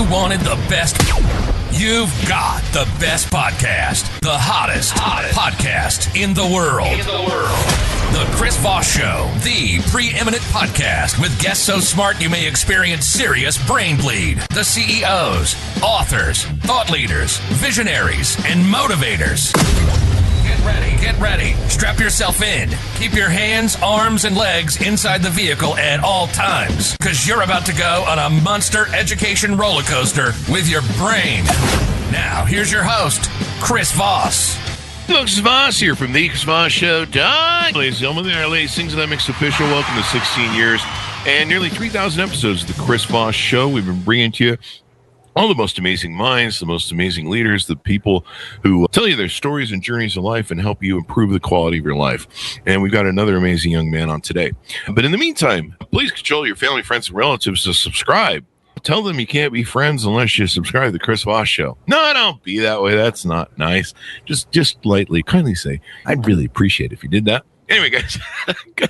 you wanted the best, you've got the best podcast. The hottest podcast in the world. The Chris Voss Show, the preeminent podcast with guests so smart you may experience serious brain bleed. The CEOs, authors, thought leaders, visionaries, and motivators. Get ready. Strap yourself in. Keep your hands, arms, and legs inside the vehicle at all times, because you're about to go on a monster education roller coaster with your brain. Now, here's your host, Chris Voss. Hello, Chris Voss here from the Chris Voss Show. Ladies and gentlemen, the ladies, Things That Makes Official. Welcome to 16 years and nearly 3,000 episodes of the Chris Voss Show. We've been bringing to you all the most amazing minds, the most amazing leaders, the people who tell you their stories and journeys of life and help you improve the quality of your life. And we've got another amazing young man on today. But in the meantime, please control your family, friends, and relatives to subscribe. Tell them you can't be friends unless you subscribe to the Chris Voss Show. No, don't be that way. That's not nice. Just lightly, kindly say, I'd really appreciate it if you did that. Anyway, guys, go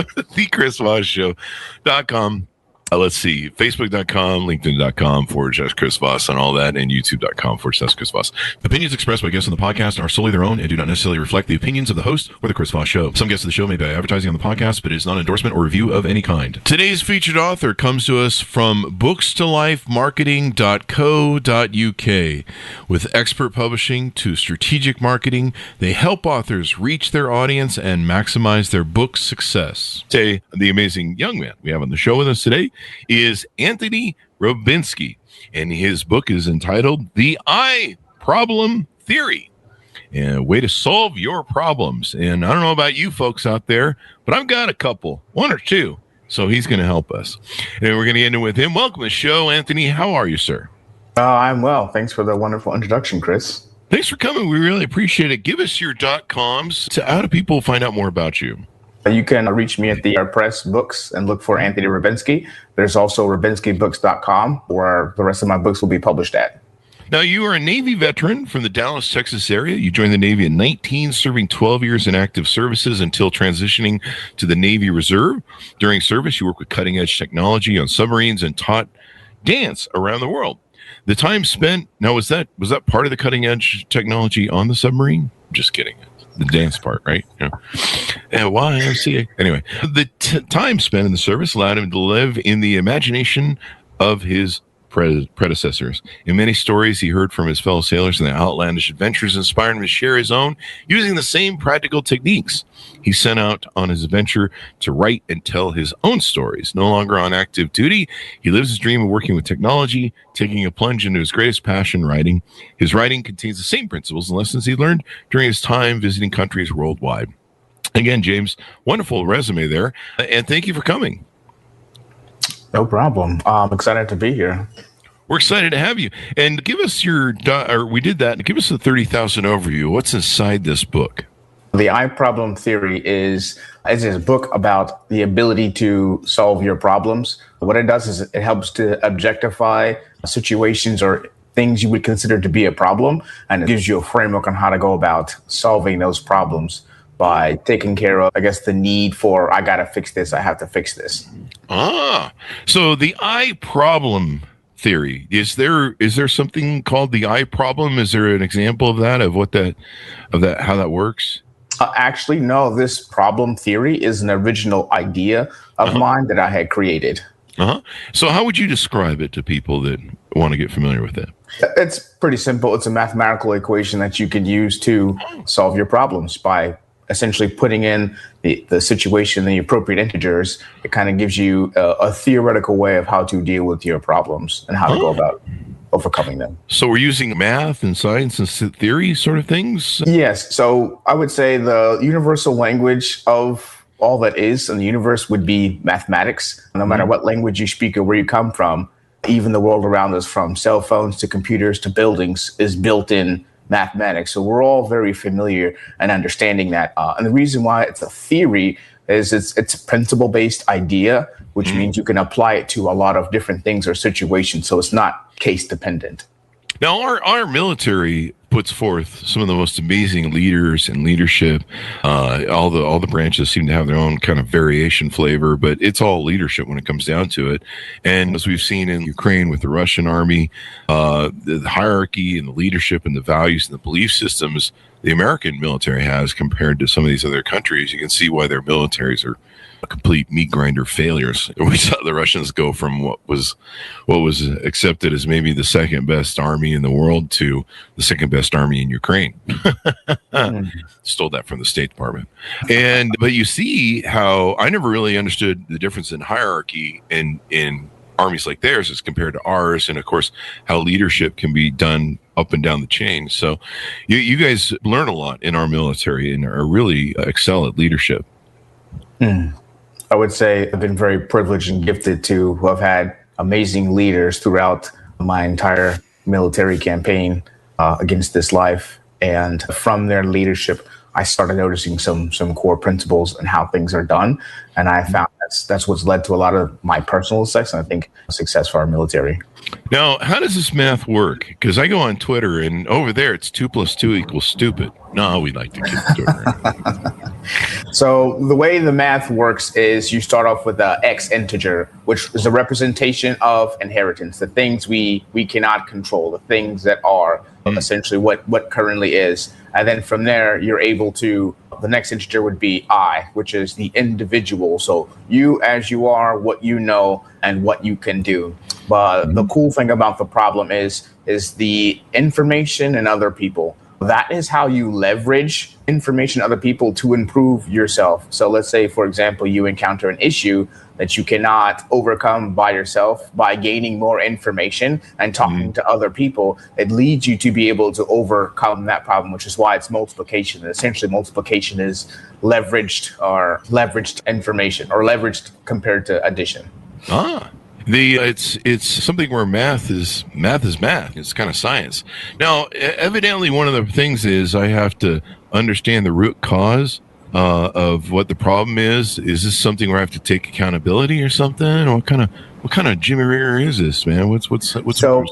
to thechrisvossshow.com. Let's see, facebook.com, linkedin.com/Chris Voss and all that, and youtube.com/Chris Voss. Opinions expressed by guests on the podcast are solely their own and do not necessarily reflect the opinions of the host or the Chris Voss Show. Some guests of the show may be advertising on the podcast, but it is not an endorsement or review of any kind. Today's featured author comes to us from bookstolifemarketing.co.uk. With expert publishing to strategic marketing, they help authors reach their audience and maximize their book success. Today, the amazing young man we have on the show with us today is Anthony Robinski, and his book is entitled The I Problem Theory, a way to solve your problems. And I don't know about you folks out there, but I've got a couple, one or two, so he's going to help us. And we're going to get into with him. Welcome to the show, Anthony. How are you, sir? I'm well. Thanks for the wonderful introduction, Chris. Thanks for coming. We really appreciate it. Give us your .coms. How do people find out more about you? You can reach me at the Press Books and look for Anthony Robinski. There's also robinskibooks.com, where the rest of my books will be published at. Now, you are a Navy veteran from the Dallas, Texas area. You joined the Navy in 19, serving 12 years in active services until transitioning to the Navy Reserve. During service, you worked with cutting-edge technology on submarines and taught dance around the world. The time spent, now, was that part of the cutting-edge technology on the submarine? Just kidding. The dance part, right? YMCA. Anyway, the time spent in the service allowed him to live in the imagination of his predecessors. In many stories he heard from his fellow sailors and their outlandish adventures inspired him to share his own using the same practical techniques. He set out on his adventure to write and tell his own stories. No longer on active duty, he lives his dream of working with technology, taking a plunge into his greatest passion, writing. His writing contains the same principles and lessons he learned during his time visiting countries worldwide. Again, James, wonderful resume there, and thank you for coming. No problem. I'm excited to be here. We're excited to have you. And give us give us a 30,000 overview. What's inside this book? The I Problem Theory is a book about the ability to solve your problems. What it does is it helps to objectify situations or things you would consider to be a problem, and it gives you a framework on how to go about solving those problems by taking care of, I guess, the need for, I got to fix this, I have to fix this. So the I Problem Theory, is there something called the I Problem? Is there an example of that, how that works? Actually, no, this problem theory is an original idea of mine that I had created. So how would you describe it to people that want to get familiar with it? It's pretty simple. It's a mathematical equation that you can use to solve your problems by essentially putting in the situation, the appropriate integers. It kind of gives you a theoretical way of how to deal with your problems and how to go about overcoming them. So we're using math and science and theory sort of things? Yes. So I would say the universal language of all that is in the universe would be mathematics. No matter what language you speak or where you come from, even the world around us, from cell phones to computers to buildings, is built in mathematics. So we're all very familiar and understanding that. And the reason why it's a theory is it's a principle-based idea, which means you can apply it to a lot of different things or situations. So it's not case dependent. Now, our military puts forth some of the most amazing leaders and leadership. All the branches seem to have their own kind of variation flavor, but it's all leadership when it comes down to it. And as we've seen in Ukraine with the Russian army, the hierarchy and the leadership and the values and the belief systems the American military has compared to some of these other countries, you can see why their militaries are complete meat grinder failures. We saw the Russians go from what was accepted as maybe the second best army in the world to the second best army in Ukraine. Stole that from the State Department. But you see how I never really understood the difference in hierarchy in armies like theirs as compared to ours, and of course how leadership can be done up and down the chain. So you guys learn a lot in our military and are really excel at leadership. I would say I've been very privileged and gifted to have had amazing leaders throughout my entire military campaign against this life. And from their leadership, I started noticing some core principles and how things are done. And I found that's what's led to a lot of my personal success, and I think success for our military. Now, how does this math work? Because I go on Twitter, and over there it's 2 + 2 = stupid. No, we like to keep Twitter. So the way the math works is you start off with a X integer, which is a representation of inheritance, the things we cannot control, the things that are essentially what currently is. And then from there, you're able to, the next integer would be I, which is the individual. So you as you are, what you know, and what you can do. But the cool thing about the problem is the information and other people. That is how you leverage information other people to improve yourself. So let's say, for example, you encounter an issue that you cannot overcome by yourself. By gaining more information and talking to other people, it leads you to be able to overcome that problem, which is why it's multiplication. And essentially, multiplication is leveraged information, or leveraged compared to addition. It's something where math is math. It's kind of science. Now, evidently, one of the things is I have to understand the root cause of what the problem is. Is this something where I have to take accountability or something? What kind of Jimmy Ringer is this, man? What's so?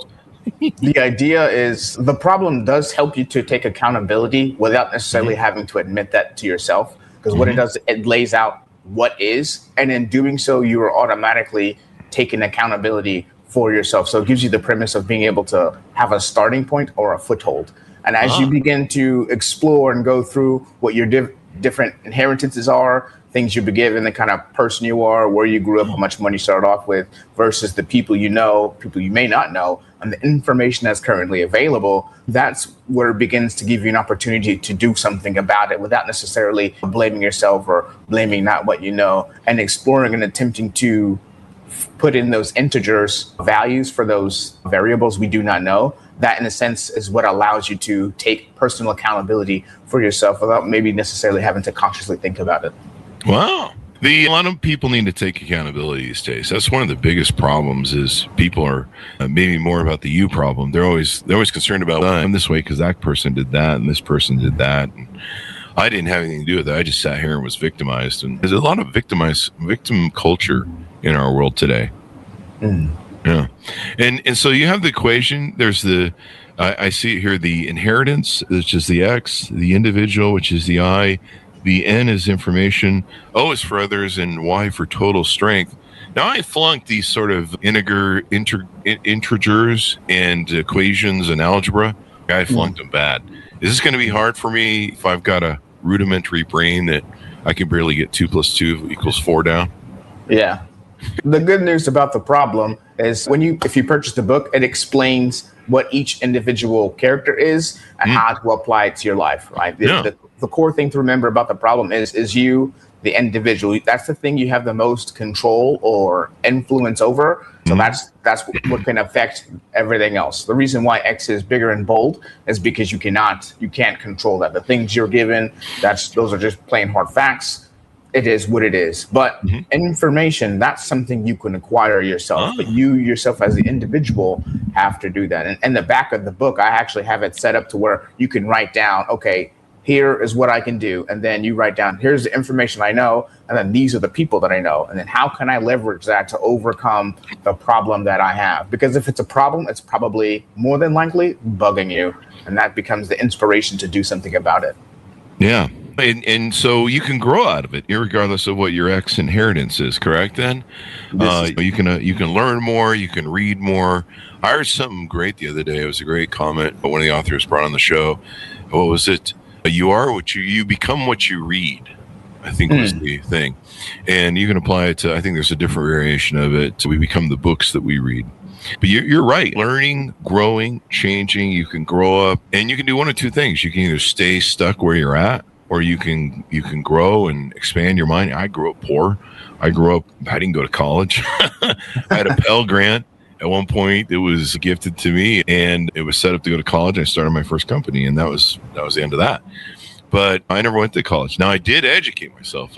The idea is the problem does help you to take accountability without necessarily having to admit that to yourself. Because what it does, it lays out what is, and in doing so, you are automatically taking accountability for yourself. So it gives you the premise of being able to have a starting point or a foothold. And as you begin to explore and go through what your different inheritances are, things you've been given, the kind of person you are, where you grew up, how much money you started off with, versus the people you know, people you may not know, and the information that's currently available, that's where it begins to give you an opportunity to do something about it without necessarily blaming yourself or blaming not what you know, and exploring and attempting to put in those integers values for those variables we do not know. That, in a sense, is what allows you to take personal accountability for yourself without maybe necessarily having to consciously think about it. Wow. A lot of people need to take accountability these days. That's one of the biggest problems is people are maybe more about the you problem. They're always concerned about, I'm this way because that person did that and this person did that. And I didn't have anything to do with it. I just sat here and was victimized. And there's a lot of victim culture in our world today. Yeah. And so you have the equation. There's I see it here, the inheritance, which is the X, the individual, which is the I, the N is information, O is for others, and Y for total strength. Now, I flunked these sort of integers and equations and algebra. I flunked them bad. Is this going to be hard for me if I've got a rudimentary brain that I can barely get 2 + 2 = 4 down? Yeah. The good news about the problem is if you purchase the book, it explains what each individual character is and how to apply it to your life, right? The core thing to remember about the problem is you, the individual. That's the thing you have the most control or influence over. So that's what can affect everything else. The reason why X is bigger and bold is because you can't control that. The things you're given, those are just plain hard facts. It is what it is. But information, that's something you can acquire yourself. But you yourself as the individual have to do that. And in the back of the book, I actually have it set up to where you can write down, okay, here is what I can do. And then you write down, here's the information I know. And then these are the people that I know. And then how can I leverage that to overcome the problem that I have? Because if it's a problem, it's probably more than likely bugging you. And that becomes the inspiration to do something about it. Yeah. And so you can grow out of it, regardless of what your ex inheritance is, correct then? You can learn more, you can read more. I heard something great the other day. It was a great comment one of the authors brought on the show. What was it? You become what you read, I think was the thing. And you can apply it to, I think there's a different variation of it. So we become the books that we read. But you're right. Learning, growing, changing, you can grow up, and you can do one of two things. You can either stay stuck where you're at, or you can grow and expand your mind. I grew up poor. I didn't go to college. I had a Pell Grant. At one point, it was gifted to me, and it was set up to go to college. I started my first company, and that was the end of that. But I never went to college. Now, I did educate myself.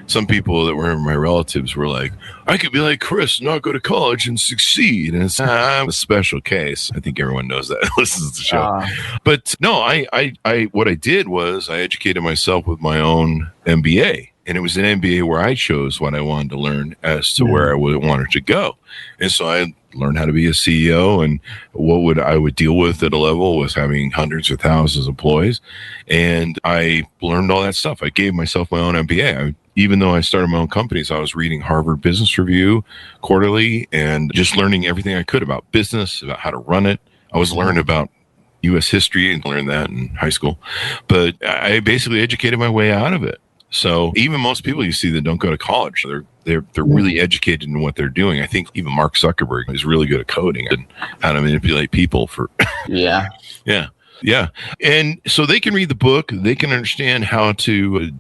Some people that were my relatives were like, I could be like Chris, not go to college and succeed. And it's I'm a special case. I think everyone knows that listens to the show. But no, I what I did was I educated myself with my own MBA. And it was an MBA where I chose what I wanted to learn as to where I wanted to go. And so I learned how to be a CEO and what I would deal with at a level with having hundreds or thousands of employees. And I learned all that stuff. I gave myself my own MBA. Even though I started my own companies, I was reading Harvard Business Review quarterly and just learning everything I could about business, about how to run it. I was learning about U.S. history and learned that in high school. But I basically educated my way out of it. So even most people you see that don't go to college, they're really educated in what they're doing. I think even Mark Zuckerberg is really good at coding and how to manipulate people for. Yeah. And so they can read the book. They can understand how to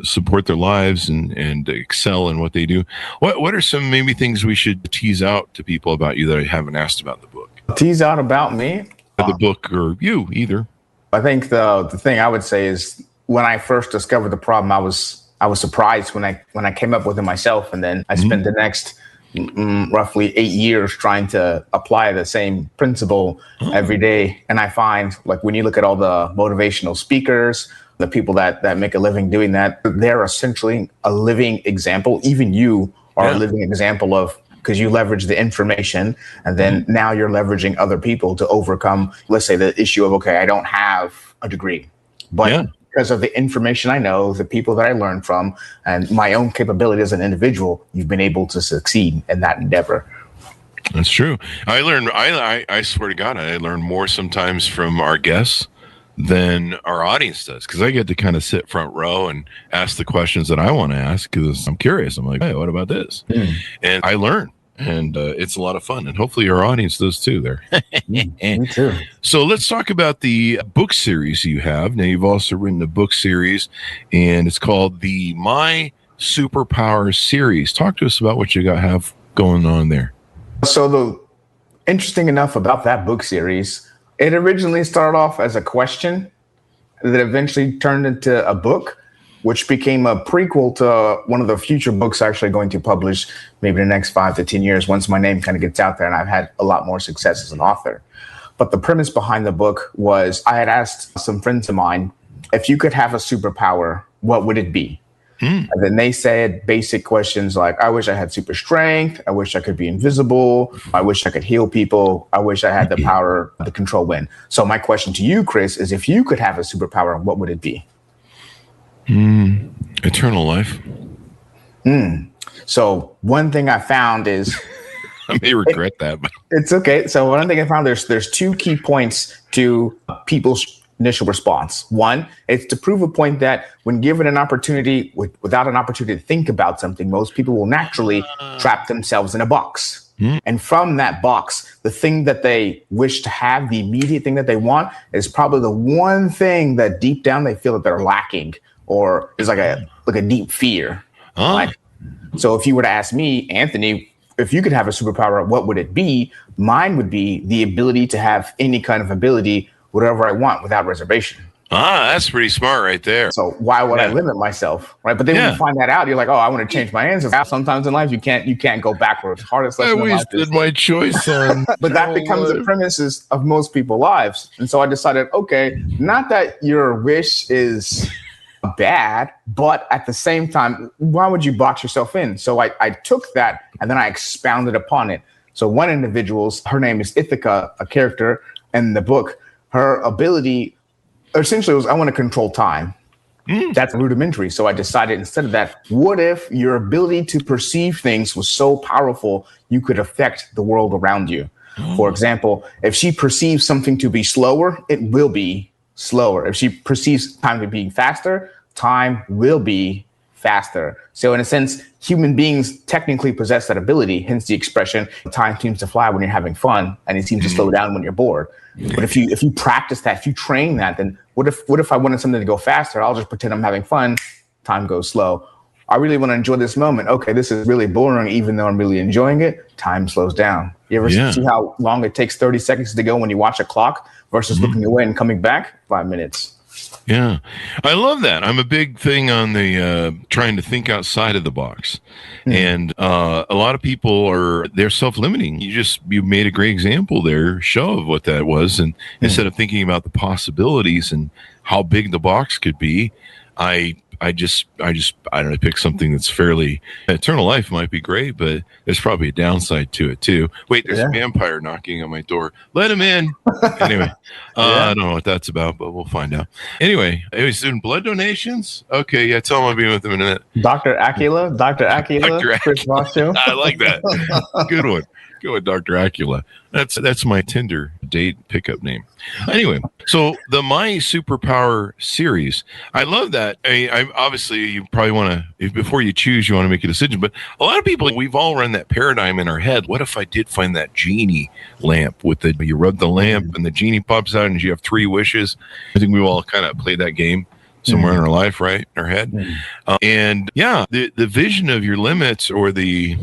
support their lives and excel in what they do. What are some maybe things we should tease out to people about you that I haven't asked about the book? Tease out about me? The book or you, either. I think the thing I would say is when I first discovered the problem, I was surprised when I came up with it myself. And then I spent the next roughly 8 years trying to apply the same principle every day. And I find, like, when you look at all the motivational speakers, the people that make a living doing that, they're essentially a living example. Even you are a living example of, because you leverage the information, and then now you're leveraging other people to overcome, let's say, the issue of, okay, I don't have a degree, but because of the information I know, the people that I learned from, and my own capability as an individual, you've been able to succeed in that endeavor. That's true. I swear to God, I learn more sometimes from our guests than our audience does, because I get to kind of sit front row and ask the questions that I want to ask because I'm curious. I'm like, hey, what about this? And I learn. And it's a lot of fun. And hopefully your audience does too there. Me too. So let's talk about the book series you have. Now, you've also written a book series, and it's called the My Superpower series. Talk to us about what you have going on there. So the interesting enough about that book series, it originally started off as a question that eventually turned into a book, which became a prequel to one of the future books actually going to publish maybe in the next 5 to 10 years once my name kind of gets out there and I've had a lot more success as an author. But the premise behind the book was I had asked some friends of mine, if you could have a superpower, what would it be? And then they said basic questions like, I wish I had super strength. I wish I could be invisible. I wish I could heal people. I wish I had the power to control wind. So my question to you, Chris, is if you could have a superpower, what would it be? Eternal life. So one thing I found is I may regret that, but it's okay. So one thing I found, there's 2 key points to people's initial response. One, it's to prove a point that when given an opportunity, without an opportunity to think about something, most people will naturally trap themselves in a box. And from that box, the thing that they wish to have, the immediate thing that they want, is probably the one thing that deep down they feel that they're lacking, or is like a deep fear. Right? So if you were to ask me, Anthony, if you could have a superpower, what would it be? Mine would be the ability to have any kind of ability, whatever I want, without reservation. That's pretty smart right there. So why would I limit myself, right? But then when you find that out, you're like, oh, I want to change my answers. Sometimes in life, you can't go backwards. Hardest lesson I in life wasted my choice on. but that becomes the premises of most people's lives. And so I decided, okay, not that your wish is bad, but at the same time, why would you box yourself in? So I took that and then I expounded upon it. So one individual, her name is Ithaca, a character in the book, her ability essentially was, I want to control time. That's rudimentary. So I decided instead of that, what if your ability to perceive things was so powerful, you could affect the world around you? For example, if she perceives something to be slower, it will be slower. If she perceives time to be faster, time will be faster. So in a sense, human beings technically possess that ability, hence the expression, time seems to fly when you're having fun and it seems to slow down when you're bored. But if you practice that, if you train that, then what if I wanted something to go faster? I'll just pretend I'm having fun. Time goes slow. I really want to enjoy this moment. Okay, this is really boring, even though I'm really enjoying it. Time slows down. You ever see how long it takes 30 seconds to go when you watch a clock versus looking away and coming back? 5 minutes. Yeah, I love that. I'm a big thing on the trying to think outside of the box. And a lot of people they're self-limiting. You made a great example there, show of what that was. And instead of thinking about the possibilities and how big the box could be, I don't know, pick something that's fairly eternal life might be great, but there's probably a downside to it too. Wait, there's a vampire knocking on my door. Let him in. Anyway, I don't know what that's about, but we'll find out. Anyway, he's doing blood donations. Okay. Yeah. Tell him I'll be with him in a minute. Dr. Acula, Chris Voss show. I like that. Good one. Go with Dr. Acula. That's my Tinder date pickup name. Anyway, so the My Superpower series, I love that. I obviously, you probably want to, before you choose, you want to make a decision. But a lot of people, we've all run that paradigm in our head. What if I did find that genie lamp you rub the lamp and the genie pops out and you have 3 wishes? I think we've all kind of played that game somewhere in our life, right? In our head. The vision of your limits, or the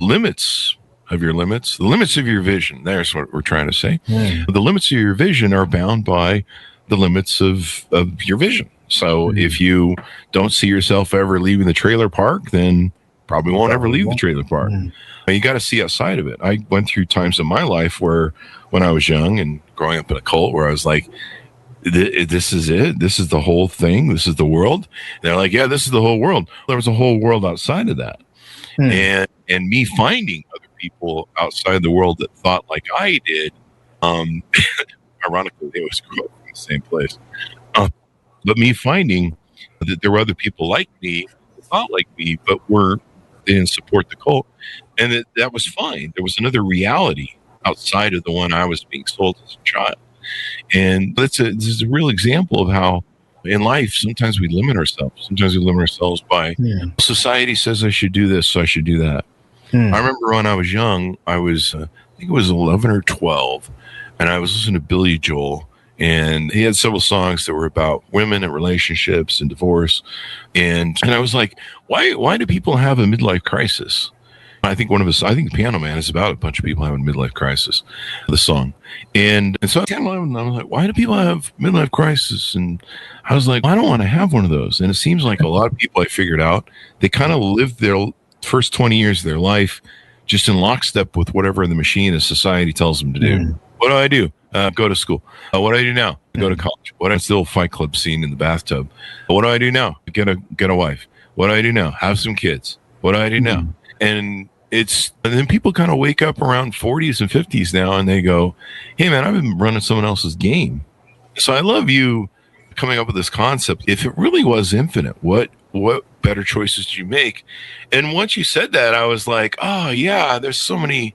limits of your limits, the limits of your vision. There's what we're trying to say. The limits of your vision are bound by the limits of your vision. So if you don't see yourself ever leaving the trailer park, then probably won't ever leave the trailer park. You got to see outside of it. I went through times in my life where, when I was young and growing up in a cult, where I was like, this is it. This is the whole thing. This is the world. And they're like, yeah, this is the whole world. There was a whole world outside of that. And me finding other people outside the world that thought like I did, ironically, they always grew up in the same place. But me finding that there were other people like me, that thought like me, but they didn't support the cult, and that was fine. There was another reality outside of the one I was being sold as a child. And this is a real example of how in life, sometimes we limit ourselves. Sometimes we limit ourselves by society says I should do this, so I should do that. I remember when I was young, I was, I think it was 11 or 12, and I was listening to Billy Joel, and he had several songs that were about women and relationships and divorce. And I was like, why do people have a midlife crisis? I think the Piano Man is about a bunch of people having a midlife crisis, the song. And so 10, 11, I was like, why do people have midlife crisis? And I was like, I don't want to have one of those. And it seems like a lot of people, I figured out, they kind of live their first 20 years of their life just in lockstep with whatever the machine of society tells them to do. What do I do? Go to school. What do I do now? Go to college. What? It's still Fight Club scene in the bathtub. What do I do now? Get a wife. What do I do now? Have some kids. What do I do now? And then people kind of wake up around 40s and 50s now, and they go, hey man, I've been running someone else's game. So I love you coming up with this concept. If it really was infinite, what better choices do you make? And once you said that, I was like, oh yeah, there's so many.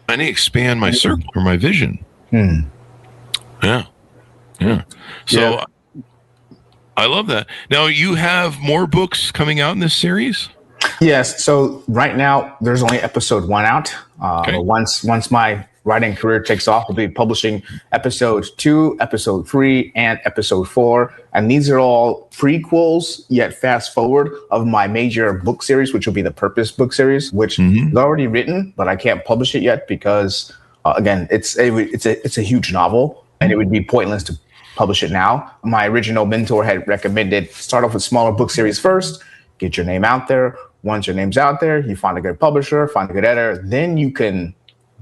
I need to expand my circle or my vision. Yeah. So I love that. Now you have more books coming out in this series? Yes. So right now there's only episode 1 out. Once my writing career takes off, we'll be publishing episode 2, episode 3, and episode 4. And these are all prequels, yet fast forward of my major book series, which will be the Purpose book series, which is already written, but I can't publish it yet because, again, it's a huge novel, and it would be pointless to publish it now. My original mentor had recommended start off with smaller book series first, get your name out there. Once your name's out there, you find a good publisher, find a good editor, then you can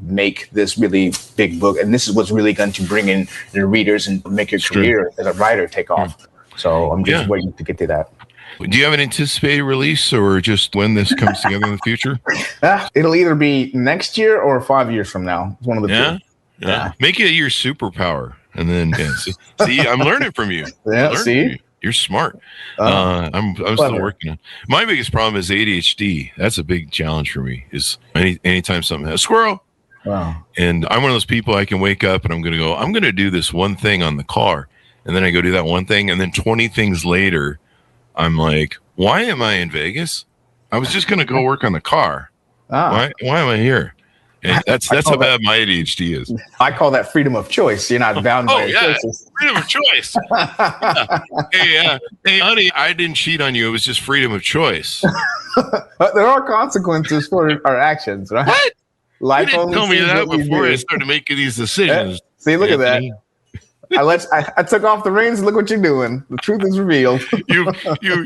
make this really big book. And this is what's really going to bring in your readers and make your career as a writer take off. So I'm just waiting to get to that. Do you have an anticipated release or just when this comes together in the future? It'll either be next year or 5 years from now. It's one of the two. Yeah. Make it your superpower. And then, see, I'm learning from you. Yeah, see? You're smart. I'm still working on. My biggest problem is ADHD. That's a big challenge for me. Is anytime something has squirrel. Wow. And I'm one of those people. I can wake up and I'm going to do this one thing on the car, and then I go do that one thing, and then 20 things later, I'm like, why am I in Vegas? I was just going to go work on the car. Why am I here? And that's how bad my ADHD is. I call that freedom of choice. You're not bound by your choices. Freedom of choice. Hey, honey, I didn't cheat on you. It was just freedom of choice. But there are consequences for our actions, right? What? Life you didn't tell me that before I started making these decisions. See, look at that. I took off the reins. Look what you're doing. The truth is revealed. you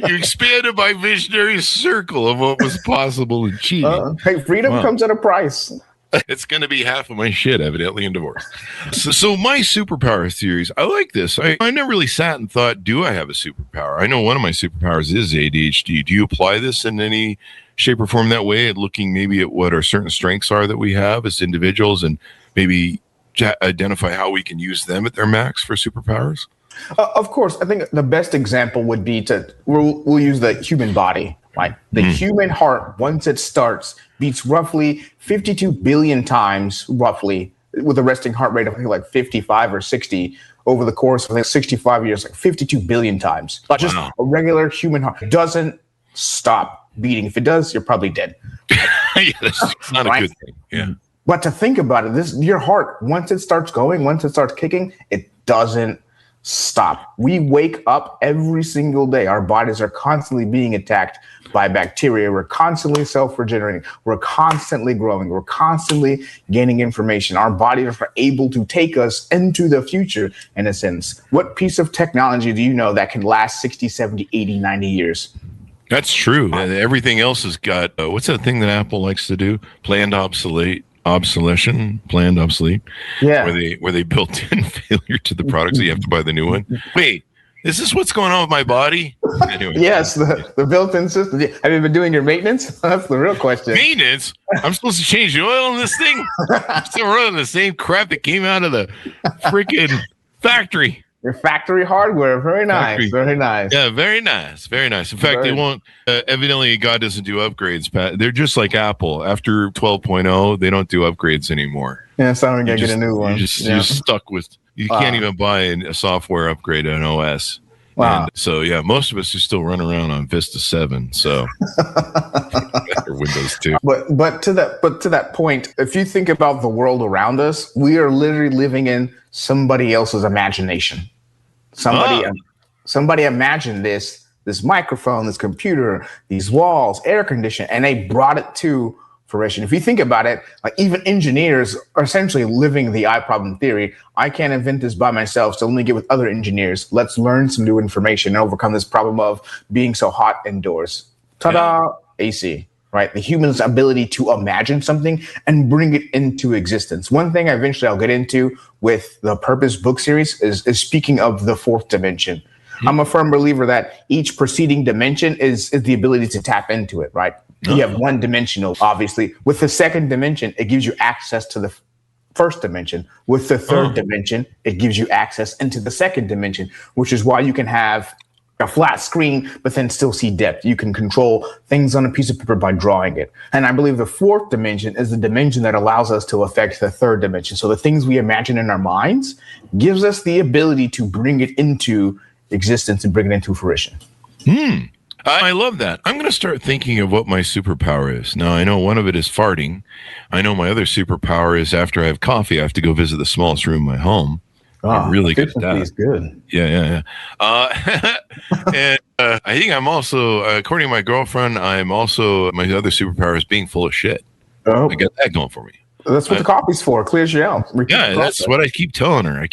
expanded my visionary circle of what was possible in cheating. Hey, freedom comes at a price. It's going to be half of my shit, evidently, in divorce. So my superpower theories, I like this. I never really sat and thought, do I have a superpower? I know one of my superpowers is ADHD. Do you apply this in any shape or form that way, at looking maybe at what our certain strengths are that we have as individuals, and maybe identify how we can use them at their max for superpowers? Of course. I think the best example would be we'll use the human body, right? The human heart, once it starts, beats roughly 52 billion times, roughly, with a resting heart rate of, I think, like 55 or 60 over the course of, I think, 65 years, like 52 billion times. But just a regular human heart doesn't stop beating. If it does, you're probably dead. That's not a good thing. Yeah. But to think about it, your heart, once it starts going, once it starts kicking, it doesn't stop. We wake up every single day. Our bodies are constantly being attacked by bacteria. We're constantly self-regenerating. We're constantly growing. We're constantly gaining information. Our bodies are able to take us into the future, in a sense. What piece of technology do you know that can last 60, 70, 80, 90 years? That's true. Everything else has got, what's that thing that Apple likes to do? Planned obsolete. Planned obsolete. Yeah. Where they built in failure to the product, so you have to buy the new one. Wait, is this what's going on with my body? Anyway. Yes, the built-in system. Have you been doing your maintenance? That's the real question. Maintenance? I'm supposed to change the oil in this thing? I'm still running the same crap that came out of the freaking factory. Your factory hardware. Very nice. Very nice. Yeah, very nice. Very nice. In fact, they won't, evidently God doesn't do upgrades, Pat. They're just like Apple. After 12.0, they don't do upgrades anymore. Yeah, so I'm going to get a new one. You're just stuck with, you can't even buy a software upgrade on OS. Wow. And so, most of us are still running around on Vista 7. So, or Windows 2. But to that point, if you think about the world around us, we are literally living in somebody else's imagination. Somebody imagined this microphone, this computer, these walls, air conditioning, and they brought it to fruition. If you think about it, like, even engineers are essentially living the I problem theory. I can't invent this by myself, so let me get with other engineers. Let's learn some new information and overcome this problem of being so hot indoors. Ta-da! AC, right? The human's ability to imagine something and bring it into existence. One thing eventually I'll get into with the Purpose book series is speaking of the fourth dimension. I'm a firm believer that each preceding dimension is the ability to tap into it, right? You have one dimensional, obviously. With the second dimension, it gives you access to the first dimension. With the third dimension, it gives you access into the second dimension, which is why you can have a flat screen, but then still see depth. You can control things on a piece of paper by drawing it. And I believe the fourth dimension is the dimension that allows us to affect the third dimension. So the things we imagine in our minds gives us the ability to bring it into existence and bring it into fruition. I love that. I'm going to start thinking of what my superpower is. Now, I know one of it is farting. I know my other superpower is after I have coffee, I have to go visit the smallest room in my home. I'm really good at that. Is good. Yeah. And I think I'm also, according to my girlfriend, I'm also, my other superpower is being full of shit. I got that going for me. That's what the coffee's for. Clears you out. That's what I keep telling her.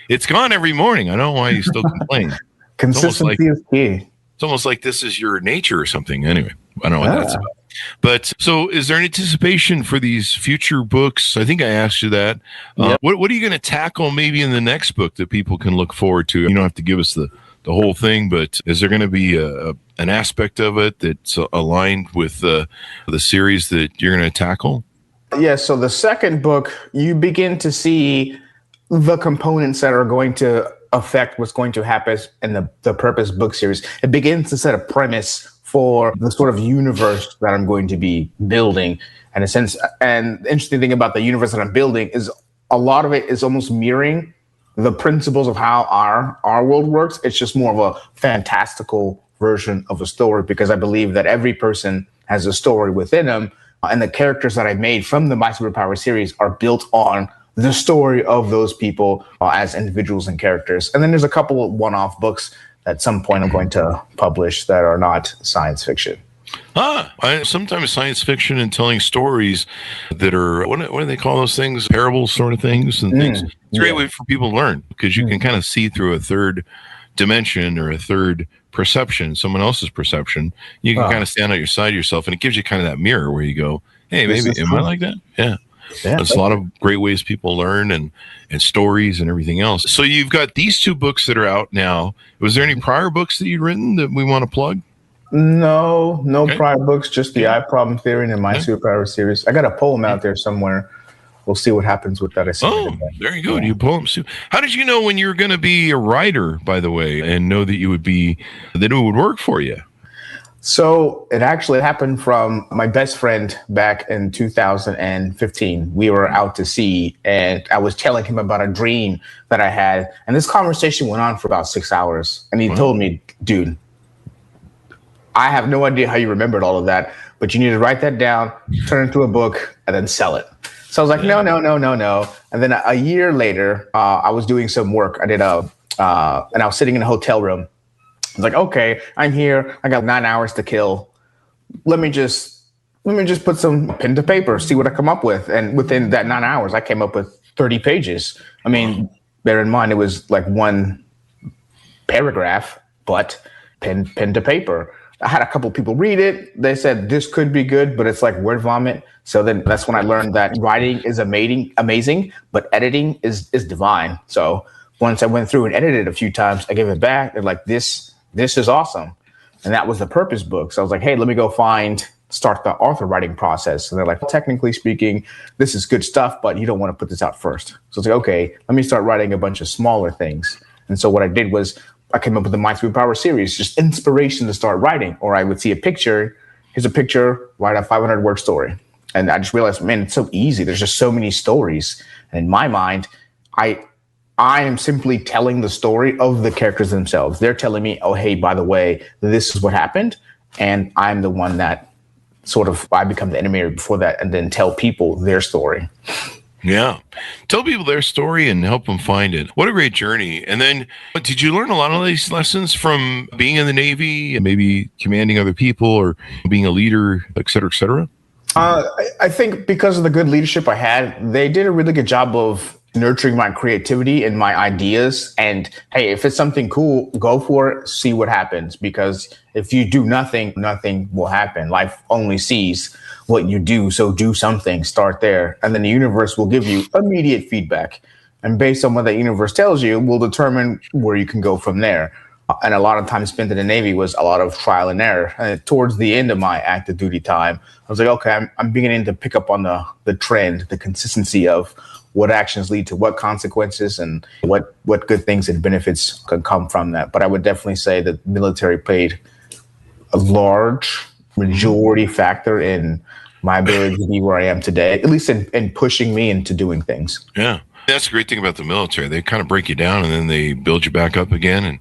It's gone every morning. I don't know why you still complain. Consistency is key. It's almost like this is your nature or something. Anyway, I don't know what that's about. But so is there an anticipation for these future books? I think I asked you that. Yep. What are you going to tackle maybe in the next book that people can look forward to? You don't have to give us the whole thing, but is there going to be an aspect of it that's aligned with the series that you're going to tackle? Yeah, so the second book, you begin to see the components that are going to affect what's going to happen in the Purpose book series. It begins to set a premise for the sort of universe that I'm going to be building. In a sense, and the interesting thing about the universe that I'm building is a lot of it is almost mirroring the principles of how our world works. It's just more of a fantastical version of a story, because I believe that every person has a story within them. And the characters that I made from the My Superpower series are built on the story of those people as individuals and characters. And then there's a couple of one-off books at some point I'm going to publish that are not science fiction. Sometimes science fiction and telling stories that are, what do they call those things? Parables sort of things and things. It's a great way for people to learn, because you can kind of see through a third dimension or a third perception, someone else's perception. You can kind of stand on your side of yourself, and it gives you kind of that mirror where you go, hey, maybe, am I like that? Yeah. There's a lot of great ways people learn and stories and everything else. So you've got these two books that are out now. Was there any prior books that you'd written that we want to plug? No prior books, just the I Problem Theory and My Superpower series. I got a poem out there somewhere. We'll see what happens with that. There you go. You poems too. How did you know when you were going to be a writer, by the way, and know that that it would work for you? So it actually happened from my best friend back in 2015. We were out to sea, and I was telling him about a dream that I had. And this conversation went on for about 6 hours. And he told me, dude, I have no idea how you remembered all of that, but you need to write that down, turn it into a book, and then sell it. So I was like, no. And then a year later, I was doing some work. I did and I was sitting in a hotel room. I was like, okay, I'm here. I got 9 hours to kill. Let me just put some pen to paper, see what I come up with. And within that 9 hours, I came up with 30 pages. I mean, bear in mind, it was like one paragraph, but pen to paper. I had a couple people read it. They said, this could be good, but it's like word vomit. So then that's when I learned that writing is amazing, but editing is divine. So once I went through and edited it a few times, I gave it back. They're like, this is awesome. And that was the Purpose book. So I was like, hey, let me go start the author writing process. And they're like, technically speaking, this is good stuff, but you don't want to put this out first. So it's like, okay, let me start writing a bunch of smaller things. And so what I did was I came up with the My Superpower series, just inspiration to start writing. Or I would see a picture, here's a picture, write a 500-word story. And I just realized, man, it's so easy. There's just so many stories. And in my mind, I am simply telling the story of the characters themselves. They're telling me, oh, hey, by the way, this is what happened. And I'm the one that I become the intermediary before that, and then tell people their story. Yeah. Tell people their story and help them find it. What a great journey. And then did you learn a lot of these lessons from being in the Navy and maybe commanding other people or being a leader, et cetera, et cetera? I think because of the good leadership I had, they did a really good job of nurturing my creativity and my ideas. And hey, if it's something cool, go for it, see what happens. Because if you do nothing, nothing will happen. Life only sees what you do. So do something, start there. And then the universe will give you immediate feedback. And based on what the universe tells you, will determine where you can go from there. And a lot of time spent in the Navy was a lot of trial and error. And towards the end of my active duty time, I was like, okay, I'm beginning to pick up on the trend, the consistency of what actions lead to what consequences and what good things and benefits can come from that. But I would definitely say that military played a large majority factor in my ability to be where I am today, at least in pushing me into doing things. Yeah. That's the great thing about the military. They kind of break you down and then they build you back up again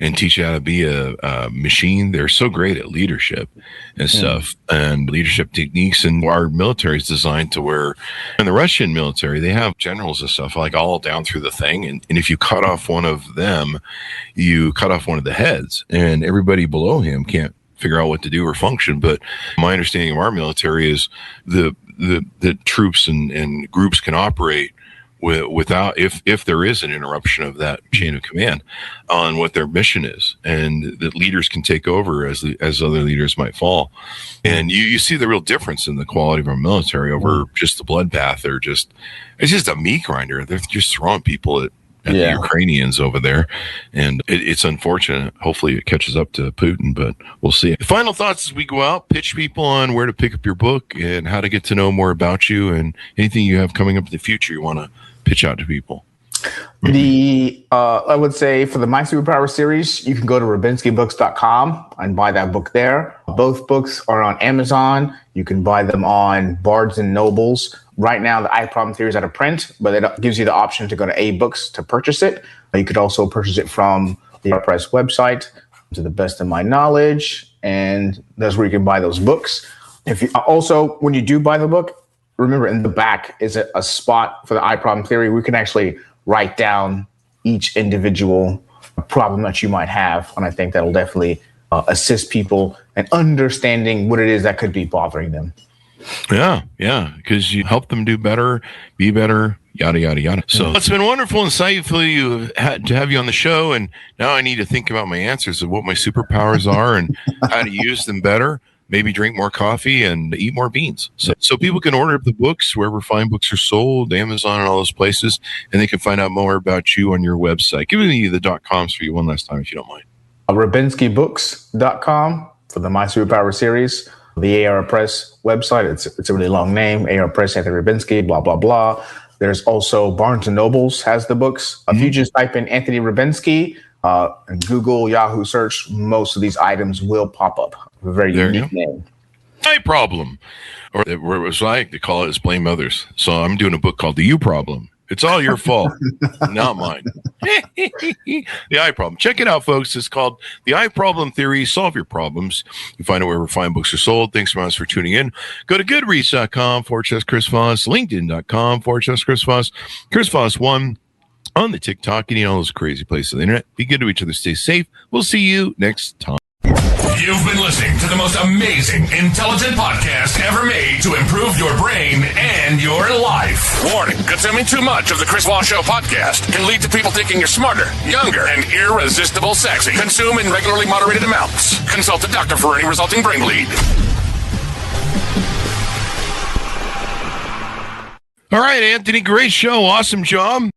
and teach you how to be a machine. They're so great at leadership and stuff and leadership techniques. And our military is designed to where in the Russian military, they have generals and stuff like all down through the thing. And if you cut off one of them, you cut off one of the heads, and everybody below him can't figure out what to do or function. But my understanding of our military is the troops and groups can operate without if there is an interruption of that chain of command on what their mission is, and that leaders can take over as other leaders might fall. And you see the real difference in the quality of our military over just the bloodbath. It's just a meat grinder. They're just throwing people at the Ukrainians over there, and it's unfortunate. Hopefully it catches up to Putin, but we'll see. Final thoughts as we go out, pitch people on where to pick up your book and how to get to know more about you, and anything you have coming up in the future you want to pitch out to people. I would say for the My Superpower series, you can go to RobinskiBooks.com and buy that book there. Both books are on Amazon. You can buy them on Barnes and Nobles. Right now, the iProblem Theory is out of print, but it gives you the option to go to A-Books to purchase it. You could also purchase it from the Press website, to the best of my knowledge, and that's where you can buy those books. If you also, when you do buy the book, remember in the back is a spot for the iProblem Theory. We can actually write down each individual problem that you might have, and I think that'll definitely assist people in understanding what it is that could be bothering them. Yeah, because you help them do better, be better, yada, yada, yada. So it's been wonderful, insightful to have you on the show, and now I need to think about my answers of what my superpowers are and how to use them better. Maybe drink more coffee and eat more beans. So people can order the books wherever fine books are sold, Amazon and all those places, and they can find out more about you on your website. Give me the .coms for you one last time, if you don't mind. RobinskiBooks.com for the My Superpower series. The AR Press website, it's a really long name, AR Press, Anthony Robinski, blah, blah, blah. There's also Barnes & Nobles has the books. If you just type in Anthony Robinski and Google, Yahoo search, most of these items will pop up. A very unique name. My problem. Or where it was like, they call it is blame others. So I'm doing a book called The You Problem. It's all your fault, not mine. The I Problem. Check it out, folks. It's called The I Problem Theory. Solve your problems. You find it wherever fine books are sold. Thanks so much for tuning in. Go to goodreads.com/Chris Voss, LinkedIn.com/Chris Voss, Chris Voss 1 on the TikTok, and all those crazy places on the internet. Be good to each other. Stay safe. We'll see you next time. You've been listening to the most amazing, intelligent podcast ever made to improve your brain and your life. Warning, consuming too much of the Chris Voss Show podcast can lead to people thinking you're smarter, younger, and irresistible sexy. Consume in regularly moderated amounts. Consult a doctor for any resulting brain bleed. All right, Anthony, great show. Awesome job.